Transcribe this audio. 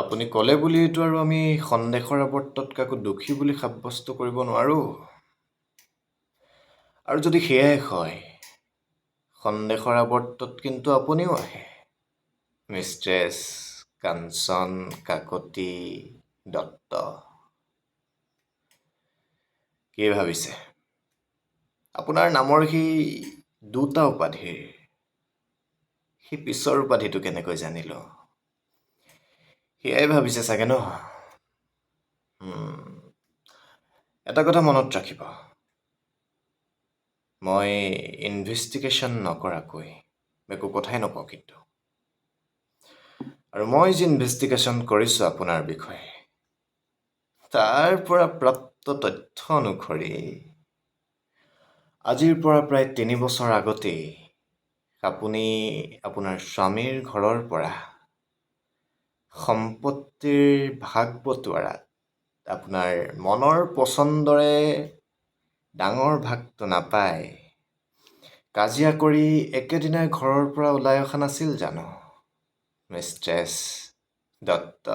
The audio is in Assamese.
আপুনি ক'লে বুলিতো আৰু আমি সন্দেহৰ আৱৰ্তত কাকো দোষী বুলি সাব্যস্ত কৰিব নোৱাৰোঁ। আৰু যদি সেয়াই হয়, সন্দেহৰ আৱৰ্তত কিন্তু আপুনিও আহে। মিষ্ট্ৰেছ কাঞ্চন কাকতি দত্ত। কি ভাবিছে? আপোনাৰ নামৰ সেই দুটা উপাধিৰ সেই পিছৰ উপাধিটো কেনেকৈ জানিলো? সেয়াই ভাবিছে চাগে ন? এটা কথা মনত ৰাখিব, মই ইনভেষ্টিগেশ্যন নকৰাকৈ একো কথাই নকওঁ কিন্তু। আৰু মই যি ইনভেষ্টিগেশ্যন কৰিছোঁ আপোনাৰ বিষয়ে, তাৰ পৰা প্ৰাপ্ত তথ্য অনুসৰি আজিৰ পৰা প্ৰায় 3 বছৰ আগতেই আপুনি আপোনাৰ স্বামীৰ ঘৰৰ পৰা সম্পত্তিৰ ভাগ বটোৱাৰাত আপোনাৰ মনৰ পচন্দৰে ডাঙৰ ভাগটো নাপায় কাজিয়া কৰি একেদিনাই ঘৰৰ পৰা ওলাই অহা নাছিল জানো মিষ্ট্ৰেছ দত্ত?